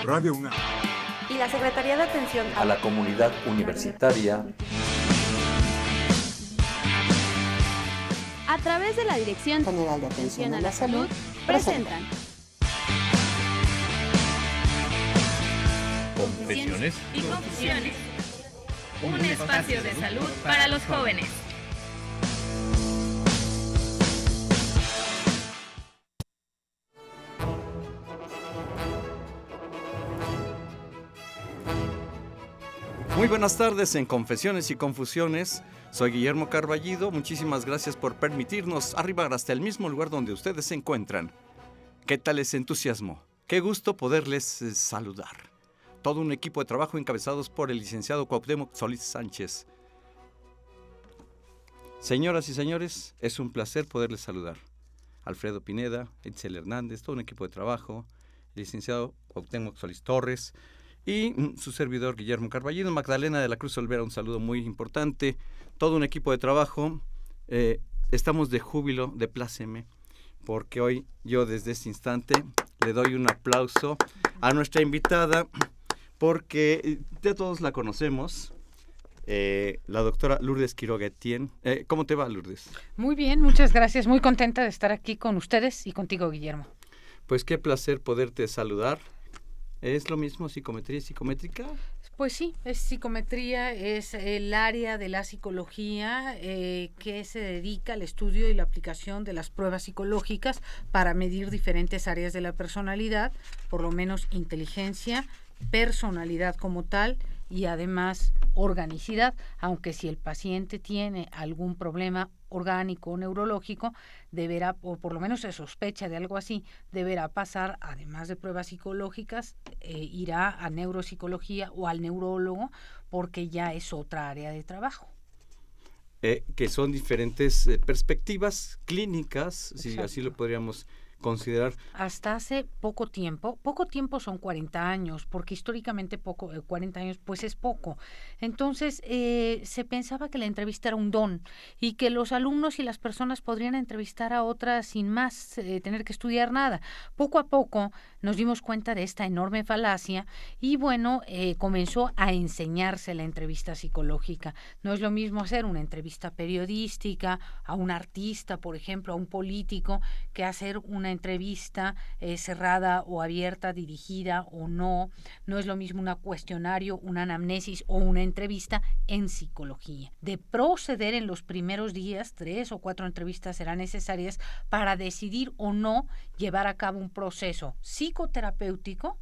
Radio UNAM y la Secretaría de Atención a la Comunidad Universitaria a través de la Dirección General de Atención a la Salud presentan Confesiones y Confusiones, un espacio de salud para los jóvenes. Muy buenas tardes en Confesiones y Confusiones. Soy Guillermo Carballido. Muchísimas gracias por permitirnos arribar hasta el mismo lugar donde ustedes se encuentran. ¿Qué tal ese entusiasmo? Qué gusto poderles saludar. Todo un equipo de trabajo encabezados por el licenciado Cuauhtémoc Solís Sánchez. Señoras y señores, es un placer poderles saludar. Alfredo Pineda, Itzel Hernández, todo un equipo de trabajo, el licenciado Cuauhtémoc Solís Torres y su servidor Guillermo Carballido, Magdalena de la Cruz Olvera, un saludo muy importante, todo un equipo de trabajo. Estamos de júbilo, de pláceme, porque hoy yo desde este instante le doy un aplauso a nuestra invitada, porque ya todos la conocemos, la doctora Lourdes Quiroga Etienne. ¿Cómo te va, Lourdes? Muy bien, muchas gracias, muy contenta de estar aquí con ustedes y contigo, Guillermo. Pues qué placer poderte saludar. ¿Es lo mismo psicometría y psicométrica? Pues sí, es psicometría, es el área de la psicología que se dedica al estudio y la aplicación de las pruebas psicológicas para medir diferentes áreas de la personalidad, por lo menos inteligencia, personalidad como tal y además organicidad, aunque si el paciente tiene algún problema orgánico o neurológico, deberá, o por lo menos se sospecha de algo así, deberá pasar, además de pruebas psicológicas, irá a neuropsicología o al neurólogo, porque ya es otra área de trabajo. Que son diferentes perspectivas clínicas, Exacto. Si así lo podríamos considerar. Hasta hace poco tiempo son 40 años, porque históricamente 40 años pues es poco. Entonces se pensaba que la entrevista era un don y que los alumnos y las personas podrían entrevistar a otras sin más tener que estudiar nada. Poco a poco nos dimos cuenta de esta enorme falacia y bueno, comenzó a enseñarse la entrevista psicológica. No es lo mismo hacer una entrevista periodística a un artista, por ejemplo, a un político, que hacer una entrevista cerrada o abierta, dirigida o no. No es lo mismo un cuestionario, una anamnesis o una entrevista en psicología. De proceder en los primeros días, 3 o 4 entrevistas serán necesarias para decidir o no llevar a cabo un proceso psicoterapéutico,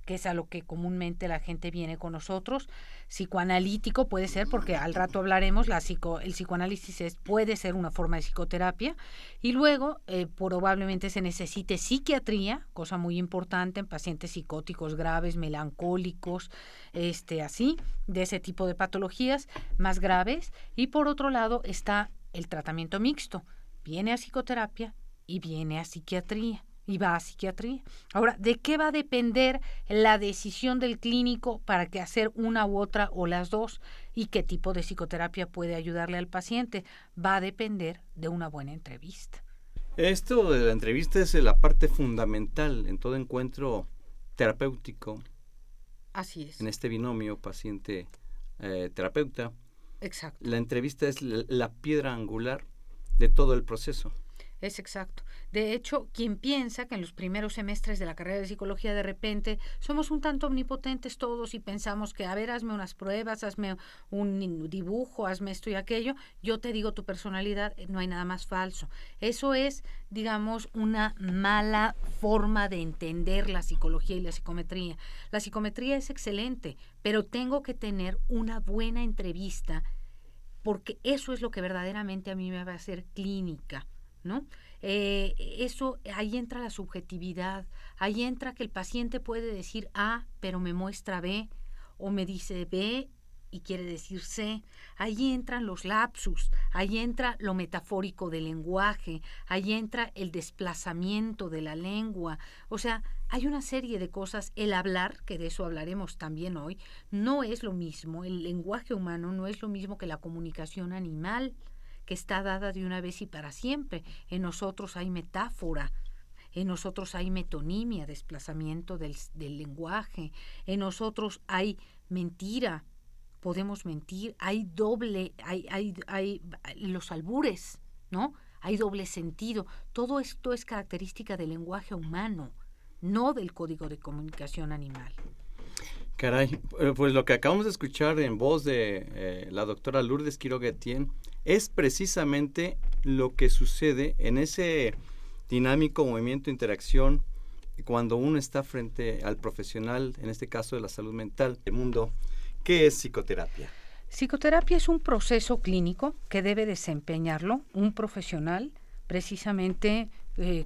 que es a lo que comúnmente la gente viene con nosotros. Psicoanalítico puede ser, porque al rato hablaremos, el psicoanálisis puede ser una forma de psicoterapia, y luego probablemente se necesite psiquiatría, cosa muy importante en pacientes psicóticos graves, melancólicos, así, de ese tipo de patologías más graves, y por otro lado está el tratamiento mixto, viene a psicoterapia y viene a psiquiatría. Y va a psiquiatría. Ahora, ¿de qué va a depender la decisión del clínico para que hacer una u otra o las dos? ¿Y qué tipo de psicoterapia puede ayudarle al paciente? Va a depender de una buena entrevista. Esto de la entrevista es la parte fundamental en todo encuentro terapéutico. Así es. En este binomio paciente-terapeuta. Exacto. La entrevista es la piedra angular de todo el proceso. Es exacto. De hecho, quien piensa que en los primeros semestres de la carrera de psicología de repente somos un tanto omnipotentes todos y pensamos que, a ver, hazme unas pruebas, hazme un dibujo, hazme esto y aquello, yo te digo tu personalidad, no hay nada más falso. Eso es, digamos, una mala forma de entender la psicología y la psicometría. La psicometría es excelente, pero tengo que tener una buena entrevista, porque eso es lo que verdaderamente a mí me va a hacer clínica, ¿no? Eso, ahí entra la subjetividad, ahí entra que el paciente puede decir A, pero me muestra B, o me dice B y quiere decir C. Ahí entran los lapsus, ahí entra lo metafórico del lenguaje, ahí entra el desplazamiento de la lengua. O sea, hay una serie de cosas. El hablar, que de eso hablaremos también hoy, no es lo mismo. El lenguaje humano no es lo mismo que la comunicación animal, que está dada de una vez y para siempre. En nosotros hay metáfora. en nosotros hay metonimia, desplazamiento del lenguaje, en nosotros hay mentira, podemos mentir, hay los albures, ¿no? Hay doble sentido. Todo esto es característica del lenguaje humano, no del código de comunicación animal. Caray, pues lo que acabamos de escuchar en voz de la doctora Lourdes Quiroga Etienne es precisamente lo que sucede en ese dinámico movimiento de interacción cuando uno está frente al profesional, en este caso de la salud mental del mundo. ¿Qué es psicoterapia? Psicoterapia es un proceso clínico que debe desempeñarlo un profesional precisamente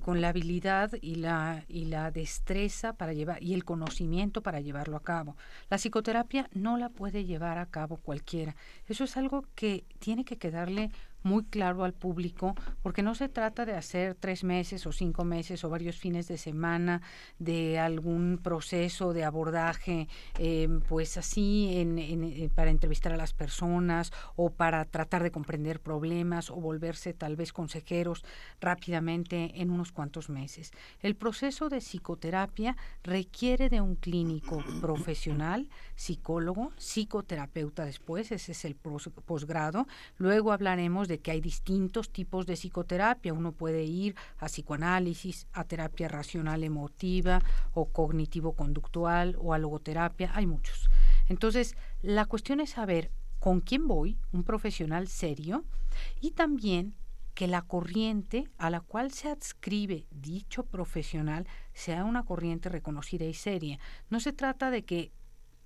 con la habilidad y la destreza para llevar y el conocimiento para llevarlo a cabo. La psicoterapia no la puede llevar a cabo cualquiera. Eso es algo que tiene que quedarle muy claro al público, porque no se trata de hacer 3 meses o 5 meses o varios fines de semana de algún proceso de abordaje, pues así para entrevistar a las personas o para tratar de comprender problemas o volverse tal vez consejeros rápidamente en unos cuantos meses. El proceso de psicoterapia requiere de un clínico profesional, psicólogo, psicoterapeuta después, ese es el posgrado. Luego hablaremos de que hay distintos tipos de psicoterapia. Uno puede ir a psicoanálisis, a terapia racional emotiva o cognitivo-conductual o a logoterapia, hay muchos. Entonces, la cuestión es saber con quién voy, un profesional serio, y también que la corriente a la cual se adscribe dicho profesional sea una corriente reconocida y seria. No se trata de que,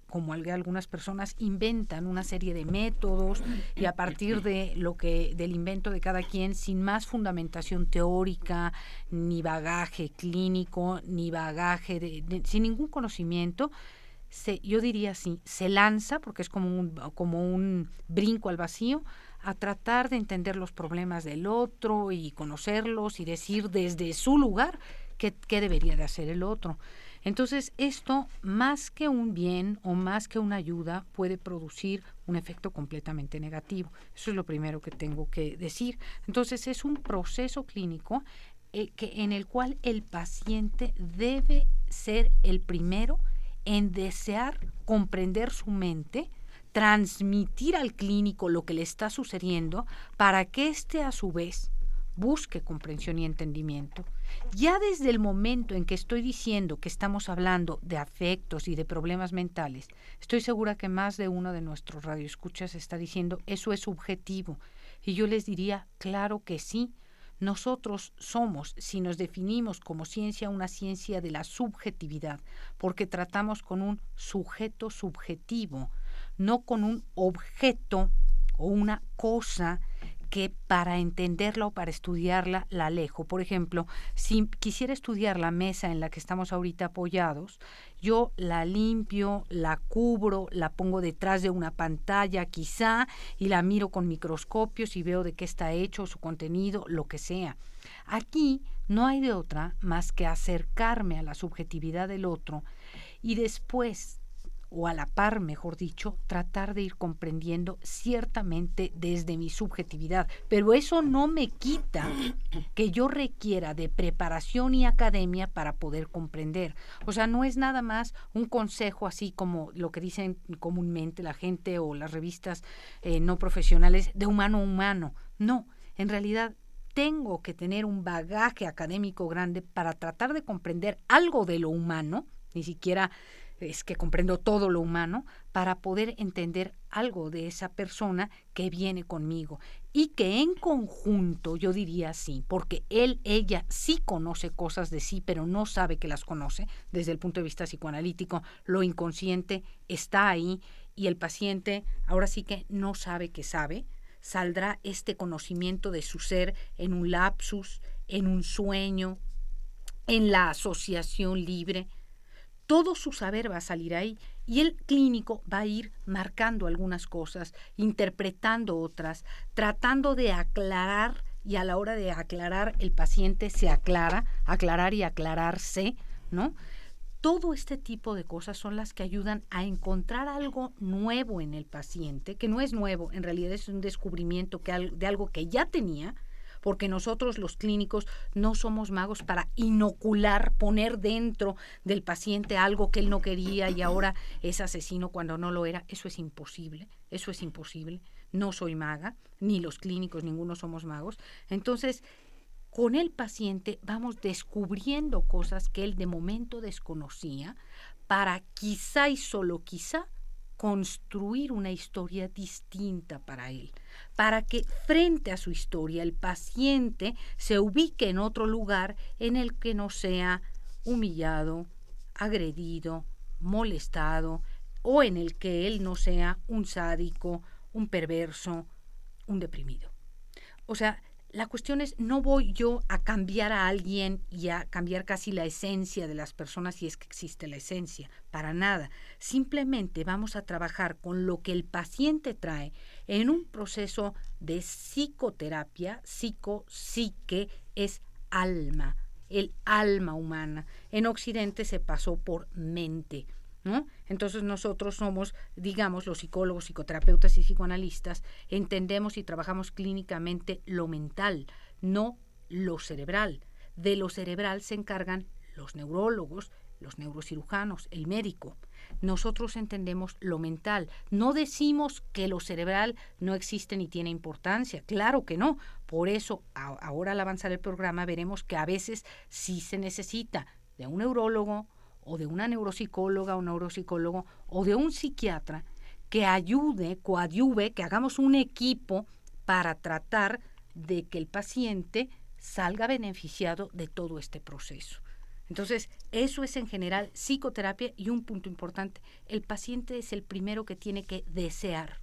como algunas personas inventan una serie de métodos y a partir del invento de cada quien, sin más fundamentación teórica, ni bagaje clínico, ni bagaje sin ningún conocimiento, yo diría así, se lanza, porque es como un brinco al vacío, a tratar de entender los problemas del otro y conocerlos y decir desde su lugar qué debería de hacer el otro. Entonces, esto, más que un bien o más que una ayuda, puede producir un efecto completamente negativo. Eso es lo primero que tengo que decir. Entonces, es un proceso clínico en el cual el paciente debe ser el primero en desear comprender su mente, transmitir al clínico lo que le está sucediendo para que éste, a su vez, busque comprensión y entendimiento. Ya desde el momento en que estoy diciendo que estamos hablando de afectos y de problemas mentales, estoy segura que más de uno de nuestros radioescuchas está diciendo eso es subjetivo. Y yo les diría, claro que sí. Nosotros somos, si nos definimos como ciencia, una ciencia de la subjetividad, porque tratamos con un sujeto subjetivo, no con un objeto o una cosa que para entenderla o para estudiarla la alejo. Por ejemplo, si quisiera estudiar la mesa en la que estamos ahorita apoyados, yo la limpio, la cubro, la pongo detrás de una pantalla quizá y la miro con microscopios y veo de qué está hecho, su contenido, lo que sea. Aquí no hay de otra más que acercarme a la subjetividad del otro y después, o a la par, mejor dicho, tratar de ir comprendiendo ciertamente desde mi subjetividad. Pero eso no me quita que yo requiera de preparación y academia para poder comprender. O sea, no es nada más un consejo así como lo que dicen comúnmente la gente o las revistas no profesionales de humano a humano. No, en realidad tengo que tener un bagaje académico grande para tratar de comprender algo de lo humano, ni siquiera es que comprendo todo lo humano, para poder entender algo de esa persona que viene conmigo y que en conjunto, yo diría así, porque ella sí conoce cosas de sí, pero no sabe que las conoce desde el punto de vista psicoanalítico, lo inconsciente está ahí y el paciente ahora sí que no sabe que sabe, saldrá este conocimiento de su ser en un lapsus, en un sueño, en la asociación libre. Todo su saber va a salir ahí y el clínico va a ir marcando algunas cosas, interpretando otras, tratando de aclarar, y a la hora de aclarar el paciente se aclarar y aclararse, ¿no? Todo este tipo de cosas son las que ayudan a encontrar algo nuevo en el paciente, que no es nuevo, en realidad es un descubrimiento de algo que ya tenía, porque nosotros los clínicos no somos magos para inocular, poner dentro del paciente algo que él no quería y ahora es asesino cuando no lo era. Eso es imposible, no soy maga, ni los clínicos, ninguno somos magos. Entonces, con el paciente vamos descubriendo cosas que él de momento desconocía para quizá y solo quizá construir una historia distinta para él, para que frente a su historia el paciente se ubique en otro lugar en el que no sea humillado, agredido, molestado, o en el que él no sea un sádico, un perverso, un deprimido. O sea, la cuestión es, no voy yo a cambiar a alguien y a cambiar casi la esencia de las personas, si es que existe la esencia, para nada. Simplemente vamos a trabajar con lo que el paciente trae en un proceso de psicoterapia. Psique es alma, el alma humana. En Occidente se pasó por mente, ¿no? Entonces nosotros somos, digamos, los psicólogos, psicoterapeutas y psicoanalistas, entendemos y trabajamos clínicamente lo mental, no lo cerebral. De lo cerebral se encargan los neurólogos, los neurocirujanos, el médico. Nosotros entendemos lo mental. No decimos que lo cerebral no existe ni tiene importancia, claro que no. Por eso, ahora al avanzar el programa veremos que a veces sí se necesita de un neurólogo, o de una neuropsicóloga o neuropsicólogo, o de un psiquiatra que ayude, coadyuve, que hagamos un equipo para tratar de que el paciente salga beneficiado de todo este proceso. Entonces, eso es en general psicoterapia, y un punto importante, el paciente es el primero que tiene que desear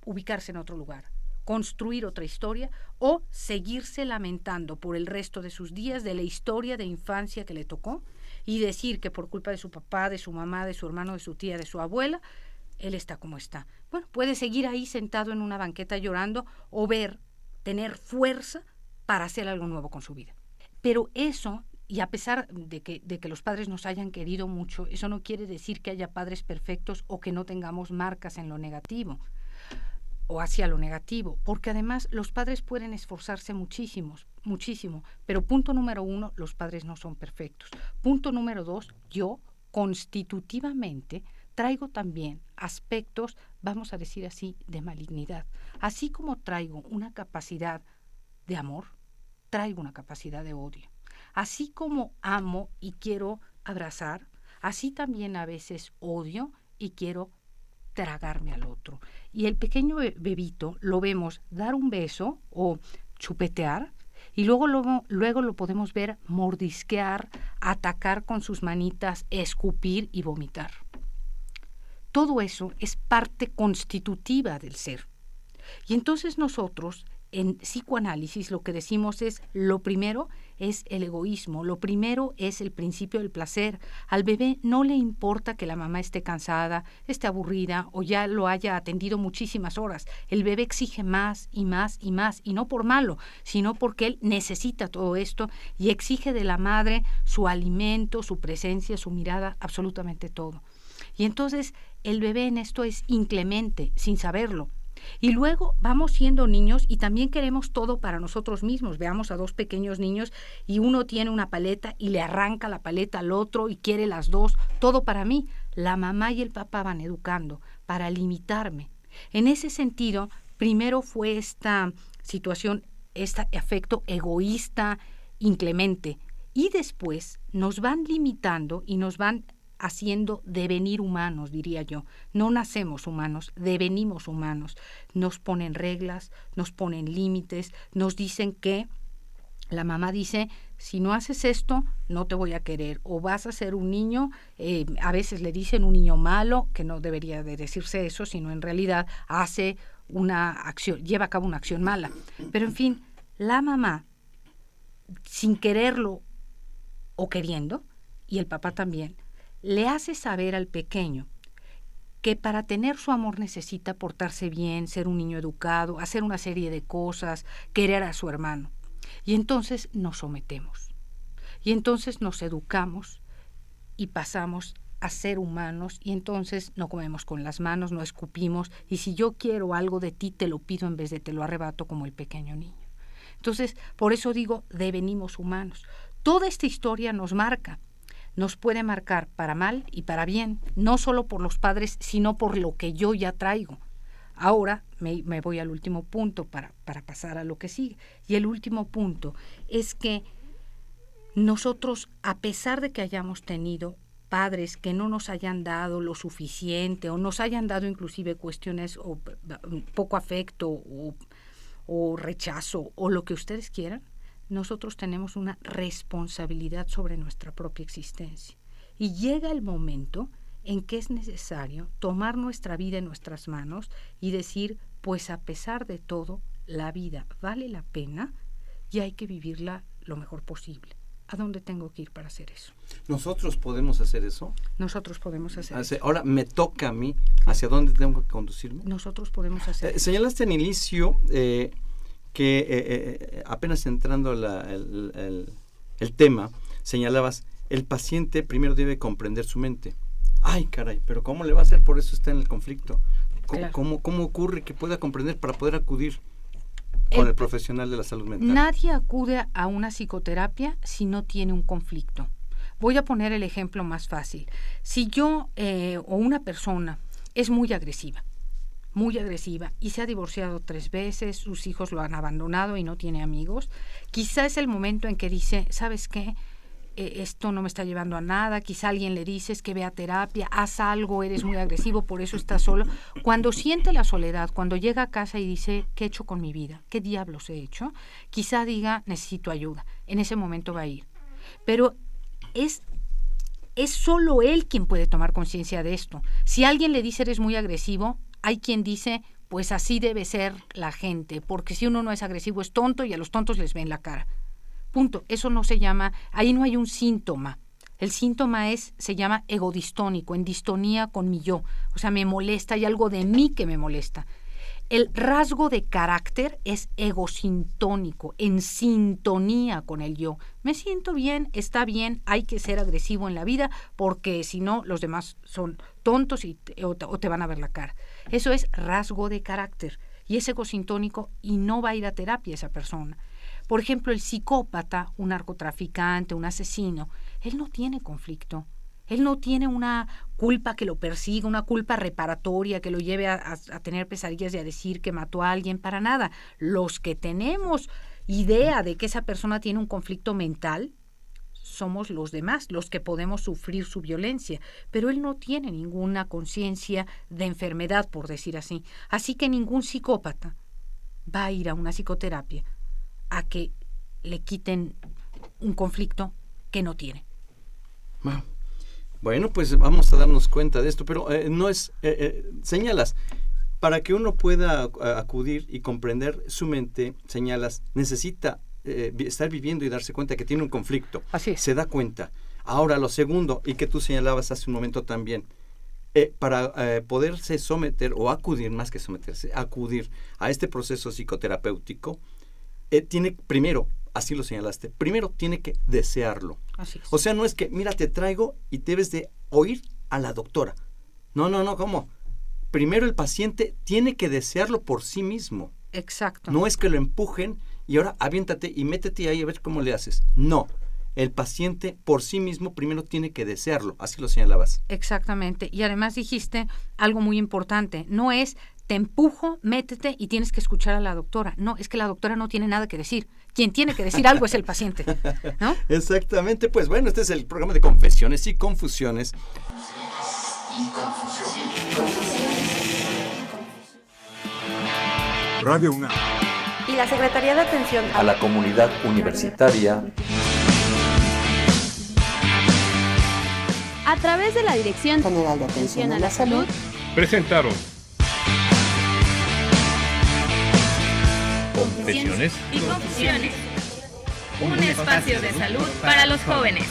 ubicarse en otro lugar, construir otra historia o seguirse lamentando por el resto de sus días de la historia de infancia que le tocó y decir que por culpa de su papá, de su mamá, de su hermano, de su tía, de su abuela, él está como está. Bueno, puede seguir ahí sentado en una banqueta llorando o tener fuerza para hacer algo nuevo con su vida. Pero eso, y a pesar de que los padres nos hayan querido mucho, eso no quiere decir que haya padres perfectos o que no tengamos marcas en lo negativo o hacia lo negativo, porque además los padres pueden esforzarse muchísimo, pero punto número 1, los padres no son perfectos. Punto número 2, yo constitutivamente traigo también aspectos, vamos a decir así, de malignidad. Así como traigo una capacidad de amor, traigo una capacidad de odio. Así como amo y quiero abrazar, así también a veces odio y quiero tragarme al otro. Y el pequeño bebito lo vemos dar un beso o chupetear, y luego lo podemos ver mordisquear, atacar con sus manitas, escupir y vomitar. Todo eso es parte constitutiva del ser. Y entonces nosotros, en psicoanálisis, lo que decimos es, lo primero es el egoísmo, lo primero es el principio del placer. Al bebé no le importa que la mamá esté cansada, esté aburrida o ya lo haya atendido muchísimas horas. El bebé exige más y más y más, y no por malo, sino porque él necesita todo esto y exige de la madre su alimento, su presencia, su mirada, absolutamente todo. Y entonces el bebé en esto es inclemente, sin saberlo. Y luego vamos siendo niños y también queremos todo para nosotros mismos. Veamos a dos pequeños niños y uno tiene una paleta y le arranca la paleta al otro y quiere las dos, todo para mí. La mamá y el papá van educando para limitarme. En ese sentido, primero fue esta situación, este afecto egoísta, inclemente, y después nos van limitando y nos van haciendo devenir humanos, diría yo. No nacemos humanos, devenimos humanos. Nos ponen reglas, nos ponen límites, nos dicen que la mamá dice, si no haces esto, no te voy a querer, o vas a ser un niño, a veces le dicen un niño malo, que no debería de decirse eso, sino en realidad hace una acción, lleva a cabo una acción mala. Pero en fin, la mamá, sin quererlo o queriendo, y el papá también, le hace saber al pequeño que para tener su amor necesita portarse bien, ser un niño educado, hacer una serie de cosas, querer a su hermano. Y entonces nos sometemos. Y entonces nos educamos y pasamos a ser humanos, y entonces no comemos con las manos, no escupimos, y si yo quiero algo de ti, te lo pido en vez de te lo arrebato como el pequeño niño. Entonces, por eso digo, devenimos humanos. Toda esta historia nos marca, nos puede marcar para mal y para bien, no solo por los padres, sino por lo que yo ya traigo. Ahora me voy al último punto para pasar a lo que sigue. Y el último punto es que nosotros, a pesar de que hayamos tenido padres que no nos hayan dado lo suficiente o nos hayan dado inclusive cuestiones o poco afecto o rechazo o lo que ustedes quieran, nosotros tenemos una responsabilidad sobre nuestra propia existencia. Y llega el momento en que es necesario tomar nuestra vida en nuestras manos y decir, pues a pesar de todo, la vida vale la pena y hay que vivirla lo mejor posible. ¿A dónde tengo que ir para hacer eso? ¿Nosotros podemos hacer eso? Nosotros podemos hacer eso. Ahora me toca a mí, ¿hacia dónde tengo que conducirme? Nosotros podemos hacer eso. Señalaste en inicio que apenas entrando el tema, señalabas, el paciente primero debe comprender su mente. Ay, caray, pero ¿cómo le va a hacer? Por eso está en el conflicto. Claro. ¿Cómo ocurre que pueda comprender para poder acudir con el profesional de la salud mental? Nadie acude a una psicoterapia si no tiene un conflicto. Voy a poner el ejemplo más fácil. Si yo o una persona es muy agresiva y se ha divorciado 3 veces, sus hijos lo han abandonado y no tiene amigos, quizá es el momento en que dice, ¿sabes qué? Esto no me está llevando a nada, quizá alguien le dice que ve a terapia, haz algo, eres muy agresivo, por eso estás solo. Cuando siente la soledad, cuando llega a casa y dice, ¿qué he hecho con mi vida? ¿Qué diablos he hecho? Quizá diga, necesito ayuda. En ese momento va a ir. Pero es solo él quien puede tomar conciencia de esto. Si alguien le dice, eres muy agresivo, hay quien dice, pues así debe ser la gente, porque si uno no es agresivo es tonto y a los tontos les ven la cara. Punto. Eso no se llama, ahí no hay un síntoma. El síntoma se llama egodistónico, en distonía con mi yo. O sea, me molesta, hay algo de mí que me molesta. El rasgo de carácter es egosintónico, en sintonía con el yo. Me siento bien, está bien, hay que ser agresivo en la vida porque si no los demás son tontos o te van a ver la cara. Eso es rasgo de carácter y es egosintónico y no va a ir a terapia esa persona. Por ejemplo, el psicópata, un narcotraficante, un asesino, él no tiene conflicto. Él no tiene una culpa que lo persiga, una culpa reparatoria que lo lleve a tener pesadillas y a decir que mató a alguien, para nada. Los que tenemos idea de que esa persona tiene un conflicto mental somos los demás, los que podemos sufrir su violencia, pero él no tiene ninguna conciencia de enfermedad, por decir así. Así que ningún psicópata va a ir a una psicoterapia a que le quiten un conflicto que no tiene. Bueno, pues vamos a darnos cuenta de esto, pero no es, señalas, para que uno pueda acudir y comprender su mente, señalas, necesita estar viviendo y darse cuenta que tiene un conflicto. Así es. Se da cuenta. Ahora, lo segundo, y que tú señalabas hace un momento también, para poderse someter o acudir, más que someterse, acudir a este proceso psicoterapéutico, tiene primero, así lo señalaste, primero tiene que desearlo. Así es. O sea, no es que, mira, te traigo y debes de oír a la doctora. No, ¿cómo? Primero el paciente tiene que desearlo por sí mismo. Exacto. No es que lo empujen y ahora aviéntate y métete ahí a ver cómo le haces. No, el paciente por sí mismo primero tiene que desearlo, así lo señalabas. Exactamente. Y además dijiste algo muy importante, no es te empujo, métete y tienes que escuchar a la doctora. No, es que la doctora no tiene nada que decir. Quien tiene que decir algo es el paciente, ¿no? Exactamente. Pues bueno, este es el programa de Confesiones y Confusiones. Radio UNAM y la Secretaría de Atención a la Comunidad Universitaria a través de la Dirección General de Atención a la Salud presentaron Confesiones y Confusiones. Un espacio de salud para los jóvenes.